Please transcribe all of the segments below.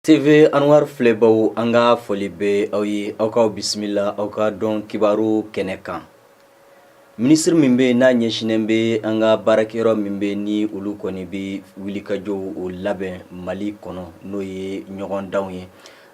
TV Anwar filɛbaw an ka foli bɛ aw ye aw ka bisimila aw ka dɔn kibaru kɛnɛ kan. Minisiri min bɛ n'a ɲɛsinnen bɛ an ka baarakɛyɔrɔ min bɛ ni olu kɔni bɛ wulikajɔw o labɛn Mali kɔnɔ n'o ye ɲɔgɔndanw ye.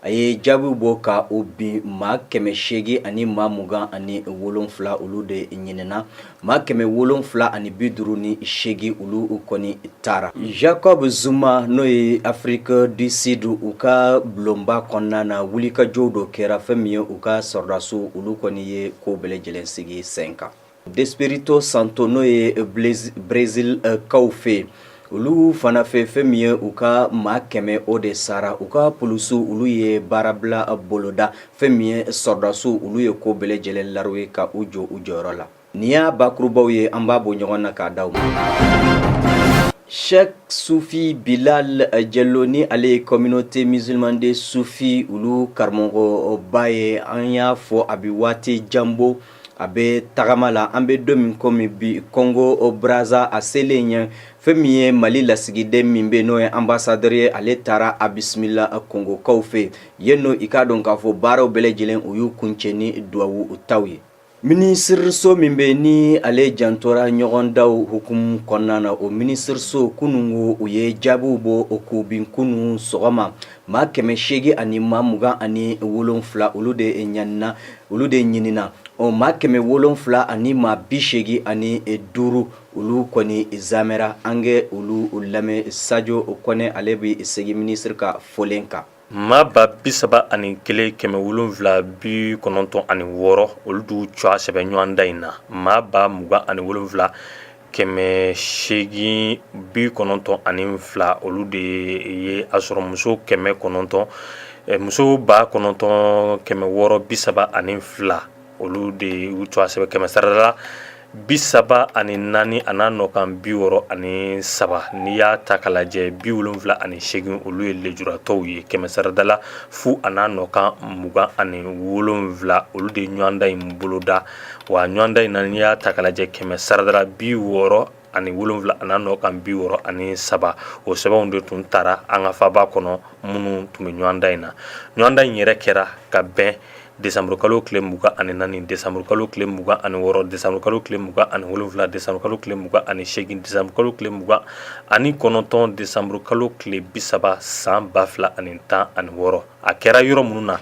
A ye jaabiw bɔ ka o bin maa 800 ani maa 27 olu de ɲinina. Maa 758 olu kɔni taara. Jacob Zuma n'o ye Afrique du Sud u ka bulonba kɔnɔna na wulikajɔw dɔ kɛra fɛn min ye u ka sɔrɔdasiw olu kɔni ye ko bɛɛ lajɛlen sigi sen kan. Espirito Santo n'o ye Brésil kaw fɛ olu fana fɛ fɛn min ye u ka maa 100 o de sara u ka polisiw olu ye baarabila boloda fɛn min ye sɔrɔdasiw olu ye ko bɛɛ lajɛlen laroué ka u jɔ u jɔyɔrɔ la. Nin y'a bakurubaw ye an b'a bɔ ɲɔgɔn na k'a d'aw ma. Cheikh Soufi Bilal Diallo ni ale ye communauté musulmane de Soufi olu karamɔgɔba ye an y'a fɔ a bɛ waati janbɔ a bɛ tagama la an bɛ don min komi bi Congo Brazza a selen ɲɛ fɛn min ye Mali lasigiden min bɛ n'o ye ambassadeur ye ale taara a bisimila Congokaw fɛ yen nɔ i k'a dɔn k'a fɔ baaraw bɛɛ lajɛlen u y'u kuncɛ ni duwawu taw ye. Minisiriso min bɛ ni ale jantora ɲɔgɔndaw hukumu kɔnɔna na o minisiriso kunungo u ye jaabiw bɔ o k'u bin kunun sɔgɔma maa 800 ani maa 27 olu de ɲinina o maa 700 ani maa 85 olu kɔni zamɛra an kɛ olu lamɛn Sadio Kone ale bɛ segin minisiri ka fɔlen kan. Maa ba 37,796 olu du cɔ sɛbɛn ɲɔgɔn da in na maa ba 27,892 olu de ye a sɔrɔ muso 900 muso ba 9,672 olu de y'u cɔ sɛbɛn kɛmɛ sarala 74 ana nɔkan 63 n'i y'a ta k'a lajɛ 78 olu ye lejuratɔw ye kɛmɛ saradala fu ana nɔkan 27 olu de ɲɔgɔnda in boloda wa ɲɔgɔnda in na n'i y'a ta k'a lajɛ kɛmɛ saradala 67 ana nɔkan 63 o sɛbɛnw de tun taara an ka faba kɔnɔ minnu tun bɛ ɲɔgɔnda in na ɲɔgɔnda in yɛrɛ kɛra ka bɛn Décembre kalo tile 24, Décembre kalo tile 26, Décembre kalo tile 27, Décembre kalo tile 28, Décembre kalo tile 29, Décembre kalo tile 30 san 2016 a kɛra yɔrɔ minnu na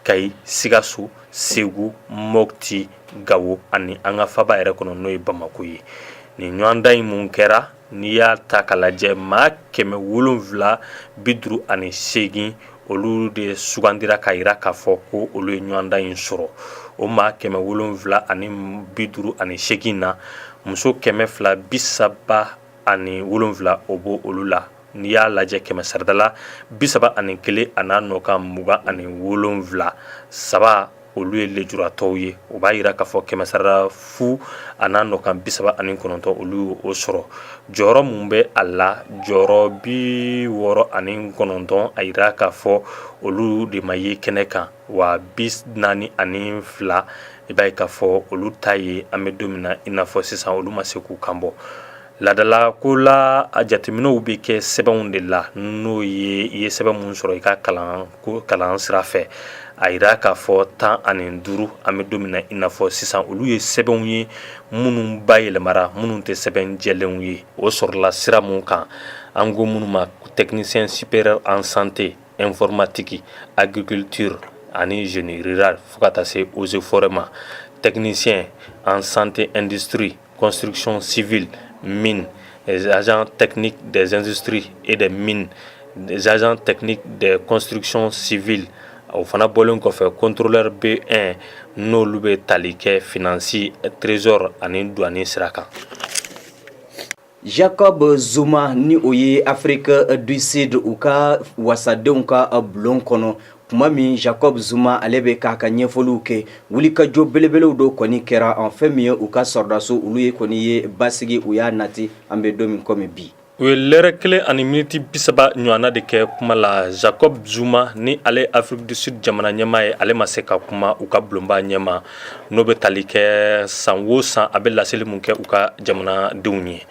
Kayi, Sikaso, Segu, Mopti, Gawo ani an ka faba yɛrɛ kɔnɔ n'o ye Bamako ye. Ni ɲɔgɔnda in mun kɛra n'i y'a ta k'a lajɛ maa 758 olu de sugandira k'a jira k'a fɔ ko olu ye ɲɔgɔnda in sɔrɔ o maa 758 na muso 237 o b'o olu la n'i y'a lajɛ kɛmɛ saradala 31 ana nɔkan 27 saba olu ye lejuratɔw ye o b'a jira k'a fɔ kɛmɛ sarada fu ana nɔkan 39 olu o sɔrɔ jɔyɔrɔ mun bɛ a la jɔyɔrɔ 69 a jira k'a fɔ olu de ma ye kɛnɛ kan wa 42 i b'a ye k'a fɔ olu ta ye an bɛ don min na i n'a fɔ sisan olu ma se k'u kan bɔ ladala ko la a jateminɛw bɛ kɛ sɛbɛnw de la n'o ye i ye sɛbɛn mun sɔrɔ i ka kalan sira fɛ a jira k'a fɔ 15 an bɛ don min na i n'a fɔ sisan olu ye sɛbɛnw ye minnu bayɛlɛmara minnu tɛ sɛbɛn jɛlenw ye o sɔrɔla sira mun kan an ko minnu ma technicien supérieur en santé informatique agriculture ani génie rural fo ka taa se eaux et forêts ma technicien en santé industrie construction civile mines les agents techniques des industries et des mines les agents techniques des constructions civiles o fana bɔlen kɔfɛ contrôleur B1 n'olu bɛ tali kɛ financier trésor ani douane sira kan. Jacob Zuma ni o ye Afrique du Sud u ka wasadenw ka bulon kɔnɔ tuma min Jacob Zuma ale bɛ k'a ka ɲɛfɔliw kɛ wulikajɔ belebelew dɔ kɔni kɛra en fɛn min ye u ka sɔrɔdaso olu ye kɔni ye basigi u y'a nati an bɛ don min komi bi. U ye lɛrɛ 1 ani miniti 30 ɲɔgɔnna de kɛ kuma la Jacob Zuma ni ale Afrique du Sud jamana ɲɛmaa ye ale ma se ka kuma u ka bulonba ɲɛma n'o bɛ tali kɛ san o san a bɛ laseli mun kɛ u ka jamanadenw ye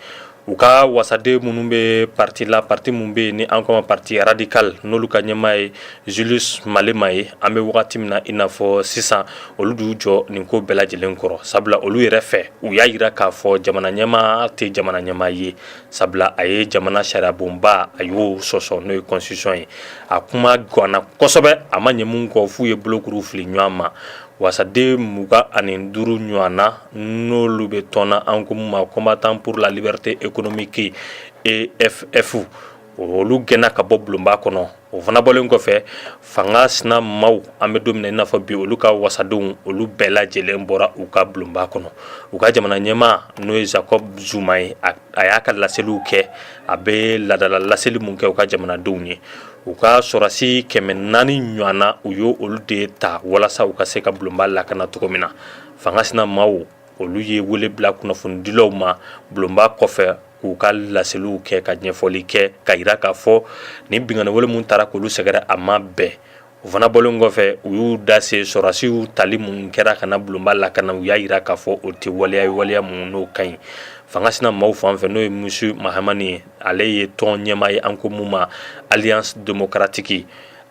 u ka wasade minnu bɛ parti la parti mun bɛ ni an kɔma parti radical n'olu ka ɲɛmaa ye Julius Malema ye an bɛ wagati min na i n'a fɔ sisan olu d'u jɔ nin ko bɛɛ lajɛlen kɔrɔ sabula olu yɛrɛ fɛ u y'a yira k'a fɔ jamana ɲɛmaa tɛ jamana ɲɛmaa ye sabula a ye jamana sariyabonba a y'o sɔsɔ n'o ye constitution ye a kuma ganna kosɛbɛ a ma ɲɛ mun kɔ f'u ye bolokuru fili ɲɔgɔn ma wasaden 25 ɲɔgɔnna n'olu bɛ tɔnna an ko mun ma combattant pour la liberté économique EFF olu gɛnna ka bɔ bulonba kɔnɔ o fana bɔlen kɔfɛ fanga sina maaw an bɛ don min na i n'a fɔ bi olu ka wasadenw olu bɛɛ lajɛlen bɔra u ka bulonba kɔnɔ u ka jamana ɲɛmaa n'o ye Jacob Zuma ye a y'a ka laseliw kɛ a bɛ ladala laseli mun kɛ u ka jamanadenw ye u ka sɔrɔsi 400 ɲɔgɔnna u y'o olu de ta walasa u ka se ka bulonba lakana cogo min na fanga sina maaw olu ye wele bila kunnafonidilaw ma bulonba kɔfɛ k'u ka laseliw kɛ ka ɲɛfɔli kɛ ka yira k'a fɔ ni bingani wale mun taara k'olu sɛgɛrɛ a ma bɛɛ o fana bɔlen kɔfɛ u y'u da se sɔrɔsiw tali mun kɛra ka na bulonba lakana u y'a yira k'a fɔ o tɛ waleya mun n'o ka ɲi fanga sina maaw fan fɛ n'o ye Monsieur Mahamani ye ale ye tɔn ɲɛmaa ye an ko mun ma Alliance démocratique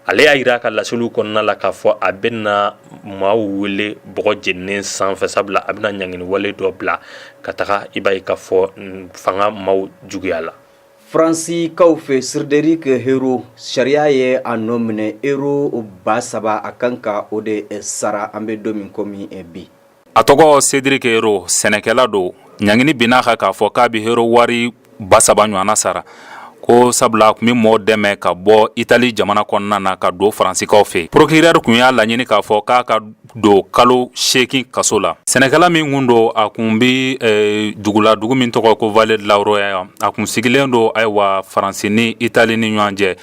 ale y'a yira ka laseliw kɔnɔna la k'a fɔ a bɛna maaw wele bɔgɔ jeninen sanfɛ sabula a bɛna ɲangini wale dɔ bila ka taga i b'a ye k'a fɔ fanga maaw juguya la Faransi kaw fɛ Cédric Hero sariya ye a nɔ minɛ euro 3,000 a kan ka o de sara an bɛ don min komi bi a tɔgɔ Cédric Hero sɛnɛkɛla don ɲangini binna ka k'a fɔ k'a bɛ Hero wari 3,000 ɲɔgɔnna sara ko sabula kun bɛ mɔgɔ dɛmɛ ka bɔ Itali jamana kɔnɔna na ka don Faransikaw fɛ procureur kun y'a laɲini k'a fɔ k'a ka don kalo 8 kaso la sɛnɛkɛla min kun don a kun bɛ dugu min tɔgɔ ko Valle de l'Auroya a kun sigilen don ayiwa Faransi ni Itali ni ɲɔgɔn cɛ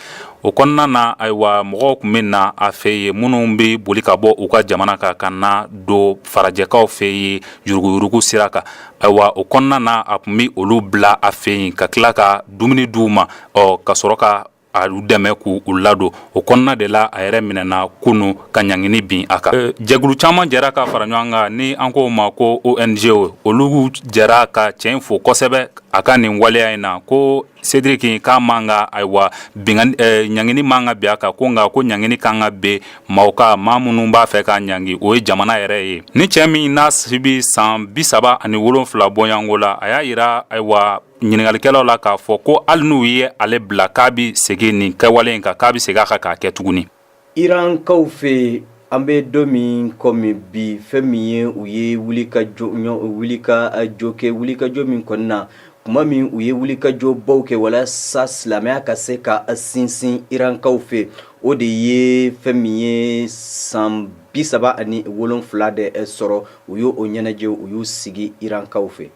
o kɔnɔna na ayiwa mɔgɔw kun bɛ na a fɛ yen minnu bɛ boli ka bɔ u ka jamana kan ka na don farajɛkaw fɛ yen yuruguyurugu sira kan ayiwa o kɔnɔna na a kun bɛ olu bila a fɛ yen ka tila ka dumuni d'u ma ka sɔrɔ ka a dɛmɛ k'u ladon o kɔnɔna de la a yɛrɛ minɛna kunu ka ɲangini bin a kan jɛkulu caman jɛra ka fara ɲɔgɔn kan ni an ko ma ko ONG olu jɛra ka cɛ in fo kosɛbɛ a ka nin waleya in na ko Cédric k'a man ka ayiwa ɲangini man ka bin a kan ko nka ko ɲangini kan ka ben maaw ka maa minnu b'a fɛ k'a ɲangi o ye jamana yɛrɛ ye ni cɛ min n'a si bɛ san 37 bɔɲanko la a y'a yira ayiwa ɲiningalikɛlaw la k'a fɔ ko hali n'u ye ale bila k'a bɛ segin nin kɛwale in kan k'a bɛ segin a kan k'a kɛ tuguni Iran kaw fɛ an bɛ don min komi bi fɛn min ye u ye wulikajɔ min kɔnɔna na kuma min u ye wulikajɔ baw kɛ walasa silamɛya ka se ka sinsin Iran kaw fɛ o de ye fɛn min ye san 37 de sɔrɔ u y'o ɲɛnajɛ u y'u sigi Iran kaw fɛ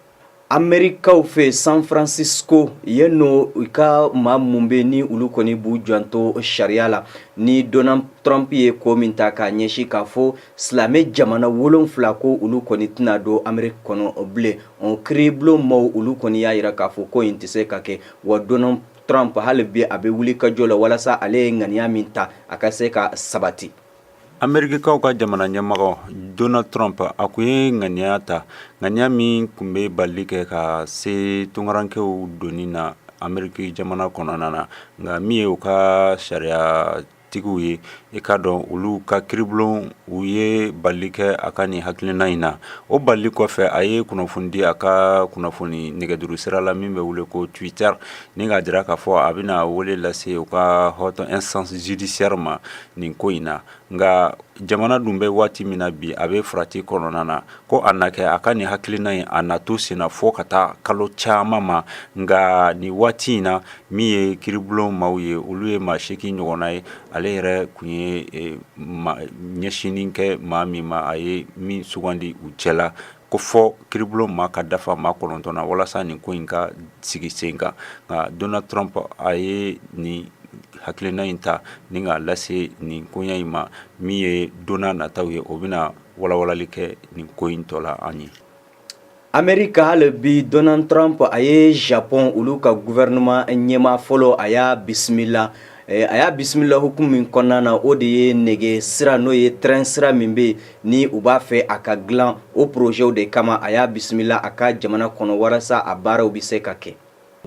Amerikaw fɛ San Francisco yen nɔ u ka maa mun bɛ ni olu kɔni b'u janto sariya la ni Donald Trump ye ko min ta k'a ɲɛsin k'a fɔ silamɛ jamana 7 ko olu kɔni tɛna don Ameriki kɔnɔ bilen kiiribulon maaw olu kɔni y'a yira k'a fɔ ko in tɛ se ka kɛ wa Donald Trump hali bi a bɛ wulikajɔ la walasa ale ye ŋaniya min ta a ka se ka sabati Amerikikaw ka jamana ɲɛmɔgɔ Donald Trump a kun ye ŋaniya ta ŋaniya min kun bɛ bali kɛ ka se tunkarankew donni na Ameriki jamana kɔnɔna na nka min ye u ka sariya tigiw ye i ka dɔn olu ka kiiribulon u ye bali kɛ a ka nin hakilina in na o bali kɔfɛ a ye kunnafoni di a ka kunnafoni nɛgɛjuru sira la min bɛ wele ko Twitter ni k'a jira k'a fɔ a bɛna wele lase u ka haute instance judiciaire ma nin ko in na nka jamana dun bɛ waati min na bi a bɛ farati kɔnɔna na ko a na kɛ a ka nin hakilina in a na to senna fɔ ka taa kalo caman ma nka nin waati in na min ye kiiribulon maaw ye olu ye maa 8 ɲɔgɔnna ye ale yɛrɛ kun ye ɲɛsinin kɛ maa min ma a ye min sugandi u cɛla ko fɔ kiiribulon maa ka dafa maa 9 na walasa nin ko in ka sigi sen kan nka Donald Trump a ye nin hakilina in ta ni k'a lase nin koɲa in ma min ye donna nataw ye o bɛna walawalali kɛ nin ko in tɔ la an ye Amerika hali bi Donald Trump a ye Japon olu ka gouvernement ɲɛmaa fɔlɔ a y'a bisimila hukumu min kɔnɔna na o de ye nɛgɛ sira n'o ye train sira min bɛ ni u b'a fɛ a ka dilan o projet de kama a y'a bisimila a ka jamana kɔnɔ walasa a baaraw bɛ se ka kɛ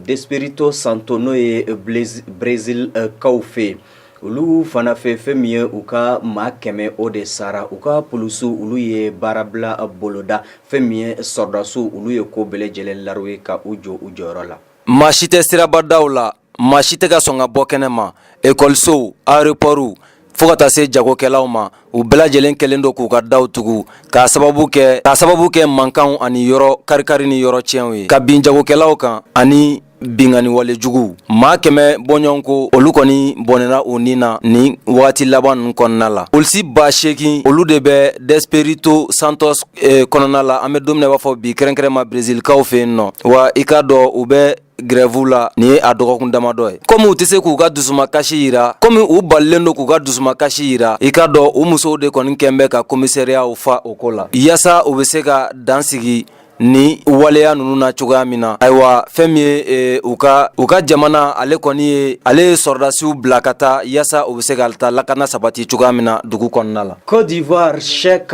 Despirito Santo n'o ye Brésil kaw fɛ olu fana fɛ fɛn min ye u ka maa 100 o de sara u ka polisu olu ye baarabila boloda fɛn min ye sɔrɔdasiw olu ye ko bɛɛ lajɛlen laro ye ka u jɔ u jɔyɔrɔ la. Maa si tɛ sirabadaw la, maa si tɛ ka sɔn ka bɔ kɛnɛ ma, ekɔlisow, aéroports fo ka taa se jagokɛlaw ma u bɛɛ lajɛlen kɛlen don k'u ka daw tugu k'a sababu kɛ mankanw ani yɔrɔ karikari ni yɔrɔ tiɲɛw ye ka bin jagokɛlaw kan ani bingani walejugu. Maa 100 bɔɲɔgɔn ko olu kɔni bɔnɛna u ni na ni wagati laban ninnu kɔnɔna la. Polisi 8,000 olu de bɛ Despirito Santos kɔnɔna la. An bɛ don min na i b'a fɔ bi kɛrɛnkɛrɛnma Brésil kaw fɛ yen nɔ, wa i ka dɔn u bɛ grève la ni a dɔgɔkun damadɔ ye. Komi u tɛ se k'u ka dusumakasi yira, komi u balilen don k'u ka dusumakasi yira, i ka dɔn u musow de kɔni kɛn bɛ ka commissariat fa o ko la yaasa u bɛ se ka dan sigi ni waleya ninnu na cogoya min na. Ayiwa fɛn min ye u ka jamana ale kɔni ye ale ye sɔrɔdasiw bila ka taa yaasa u bɛ se ka taa lakana sabati cogoya min na dugu kɔnɔna la. Côte d'Ivoire Cheikh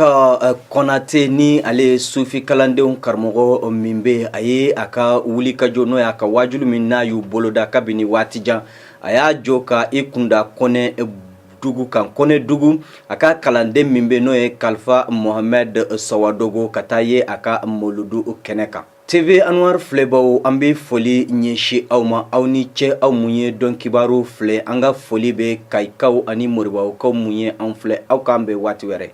Konate ni ale ye sufi kalandenw karamɔgɔ min bɛ a ye a ka wulikajɔ n'o y'a ka wajulu min n'a y'u boloda kabini waati jan a y'a jɔ ka i kunda Kɔnɛ dugu a ka kalanden min bɛ n'o ye Kalifa Mohamed Sawadogo ka taa ye a ka moludu kɛnɛ kan. TV Anwar filɛbaw an bɛ foli ɲɛsin aw ma aw ni cɛ aw mun ye dɔn kibaru filɛ an ka foli bɛ Kayikaw ani Moribawkaw mun ye an filɛ aw k'an bɛ waati wɛrɛ.